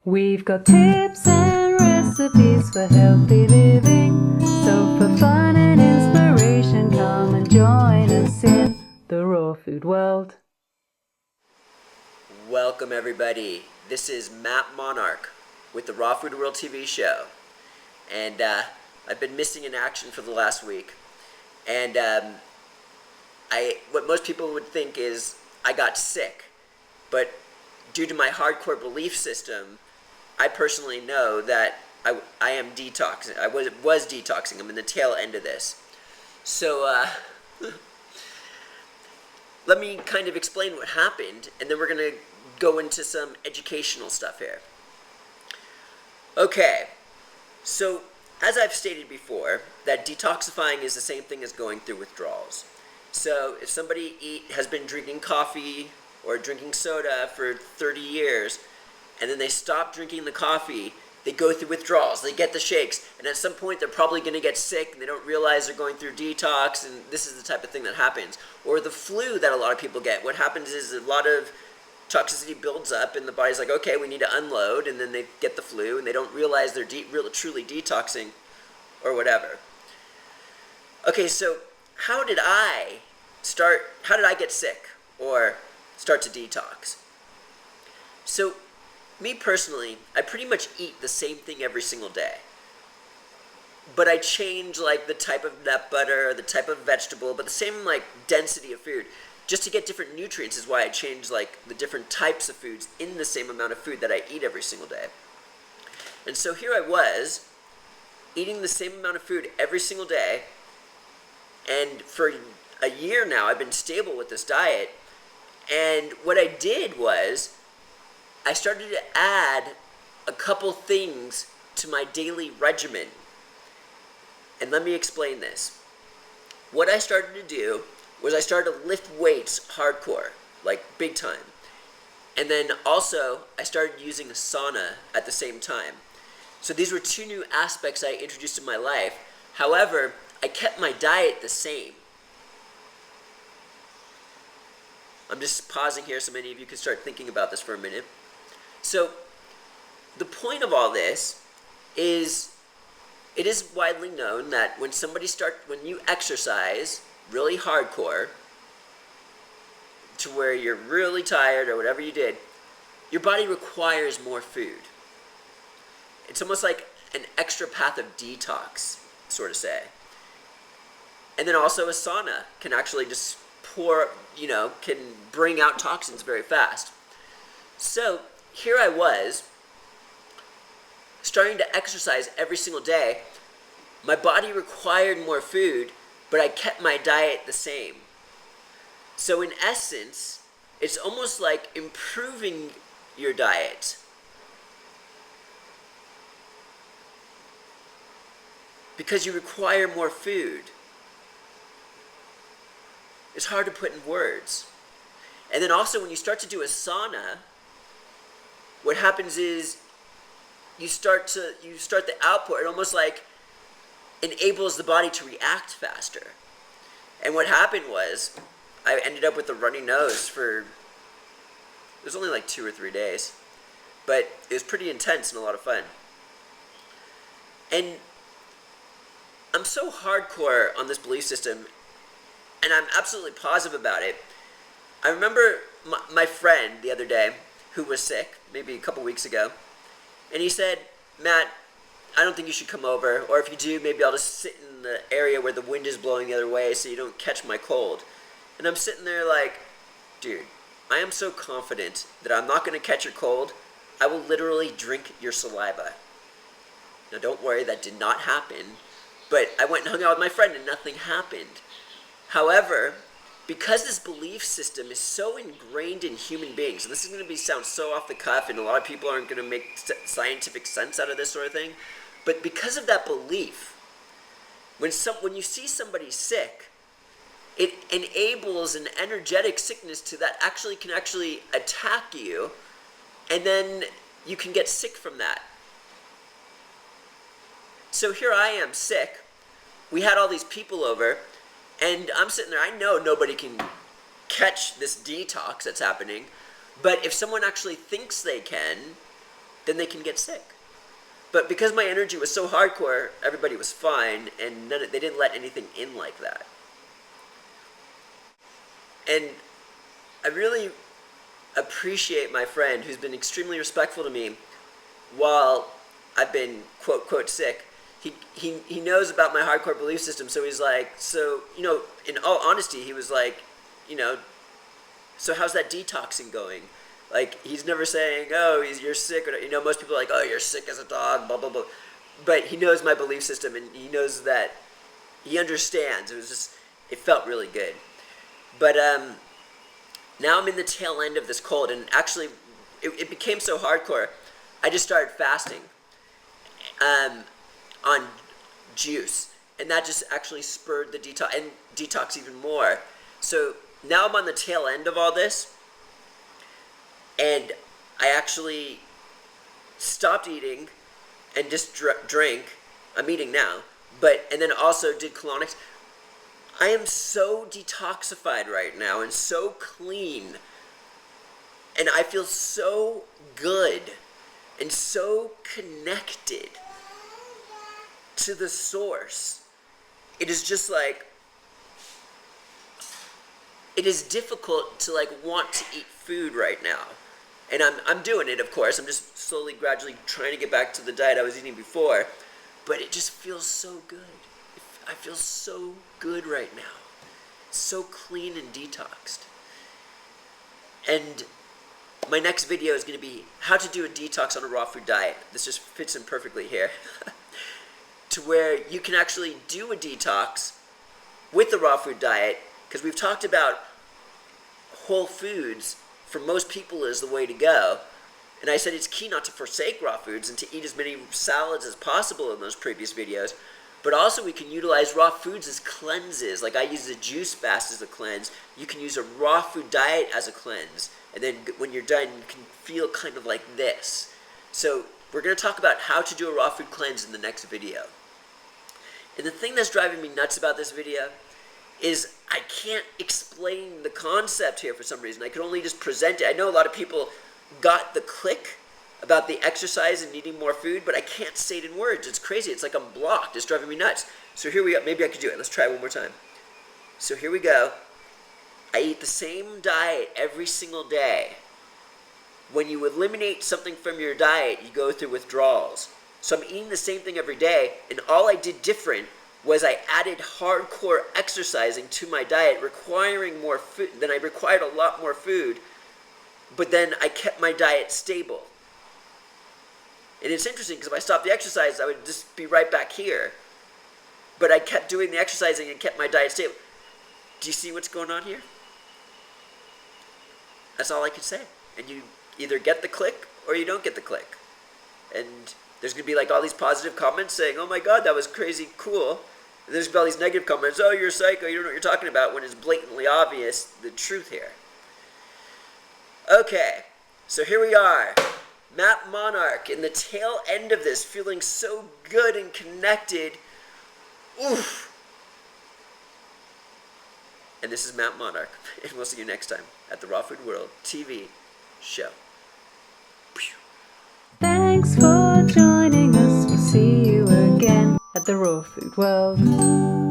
We've got tips and recipes for healthy living. So for fun and inspiration, come and join us in the raw food world. Welcome everybody. This is Matt Monarch with the Raw Food World TV show. And I've been missing in action for the last week. And what most people would think is I got sick. But due to my hardcore belief system, I personally know that I am detoxing. I was detoxing. I'm in the tail end of this. So let me kind of explain what happened, and then we're going to go into some educational stuff here. Okay, so as I've stated before, that detoxifying is the same thing as going through withdrawals. So if somebody has been drinking coffee or drinking soda for 30 years, and then they stop drinking the coffee, they go through withdrawals, they get the shakes, and at some point they're probably going to get sick and they don't realize they're going through detox, and this is the type of thing that happens. Or the flu that a lot of people get. What happens is a lot of toxicity builds up and the body's like, okay, we need to unload, and then they get the flu and they don't realize they're really truly detoxing or whatever. Okay, so how did I get sick or start to detox? So me personally, I pretty much eat the same thing every single day. But I change like the type of nut butter, the type of vegetable, but the same like density of food. Just to get different nutrients is why I change like the different types of foods in the same amount of food that I eat every single day. And so here I was, eating the same amount of food every single day, and for a year now I've been stable with this diet. And what I did was, I started to add a couple things to my daily regimen. And let me explain this. What I started to do was I started to lift weights hardcore, like big time. And then also I started using a sauna at the same time. So these were two new aspects I introduced in my life. However, I kept my diet the same. I'm just pausing here so many of you can start thinking about this for a minute. So the point of all this is, it is widely known that when you exercise really hardcore to where you're really tired or whatever you did, your body requires more food. It's almost like an extra path of detox, sort of say. And then also a sauna can actually just can bring out toxins very fast. So here I was, starting to exercise every single day. My body required more food, but I kept my diet the same. So in essence, it's almost like improving your diet. Because you require more food. It's hard to put in words. And then also when you start to do a sauna, what happens is you start the output. It almost like enables the body to react faster. And what happened was I ended up with a runny nose it was only like 2 or 3 days, but it was pretty intense and a lot of fun. And I'm so hardcore on this belief system, and I'm absolutely positive about it. I remember my friend the other day who was sick, maybe a couple weeks ago, and he said, Matt, I don't think you should come over, or if you do, maybe I'll just sit in the area where the wind is blowing the other way so you don't catch my cold. And I'm sitting there like, dude, I am so confident that I'm not going to catch your cold, I will literally drink your saliva. Now don't worry, that did not happen, but I went and hung out with my friend and nothing happened. However, because this belief system is so ingrained in human beings, and this is going to sound so off the cuff, and a lot of people aren't going to make scientific sense out of this sort of thing, but because of that belief, when you see somebody sick, it enables an energetic sickness that can actually attack you, and then you can get sick from that. So here I am sick. We had all these people over, and I'm sitting there. I know nobody can catch this detox that's happening, but if someone actually thinks they can, then they can get sick. But because my energy was so hardcore, everybody was fine, and they didn't let anything in like that. And I really appreciate my friend who's been extremely respectful to me while I've been quote quote sick. He knows about my hardcore belief system, so he's like, so, you know, in all honesty, he was like, you know, so how's that detoxing going? Like, he's never saying, oh, you're sick, or, you know, most people are like, oh, you're sick as a dog, blah, blah, blah. But he knows my belief system, and he knows that, he understands. It felt really good. But now I'm in the tail end of this cold, and actually, it became so hardcore, I just started fasting on juice, and that just actually spurred the detox even more. So now I'm on the tail end of all this, and I actually stopped eating and just drank. I'm eating now, and then also did colonics. I am so detoxified right now and so clean, and I feel so good and so connected to the source. It is just like, it is difficult to like want to eat food right now. And I'm doing it, of course. I'm just slowly, gradually trying to get back to the diet I was eating before. But it just feels so good. I feel so good right now. So clean and detoxed. And my next video is going to be how to do a detox on a raw food diet. This just fits in perfectly here. To where you can actually do a detox with the raw food diet. Because we've talked about whole foods for most people is the way to go. And I said it's key not to forsake raw foods and to eat as many salads as possible in those previous videos. But also we can utilize raw foods as cleanses. Like I use a juice fast as a cleanse. You can use a raw food diet as a cleanse. And then when you're done, you can feel kind of like this. So we're going to talk about how to do a raw food cleanse in the next video. And the thing that's driving me nuts about this video is I can't explain the concept here for some reason. I could only just present it. I know a lot of people got the click about the exercise and needing more food, but I can't say it in words. It's crazy. It's like I'm blocked. It's driving me nuts. So here we go. Maybe I could do it. Let's try it one more time. So here we go. I eat the same diet every single day. When you eliminate something from your diet, you go through withdrawals. So I'm eating the same thing every day, and all I did different was I added hardcore exercising to my diet, requiring more food. Then I required a lot more food, but then I kept my diet stable. And it's interesting because if I stopped the exercise, I would just be right back here. But I kept doing the exercising and kept my diet stable. Do you see what's going on here? That's all I could say. And you either get the click or you don't get the click. And there's going to be like all these positive comments saying, oh my God, that was crazy cool. And there's going to be all these negative comments, oh, you're a psycho, you don't know what you're talking about, when it's blatantly obvious the truth here. Okay, so here we are. Matt Monarch in the tail end of this, feeling so good and connected. Oof. And this is Matt Monarch, and we'll see you next time at the Raw Food World TV show. Thanks for joining us. We'll see you again at the Raw Food World.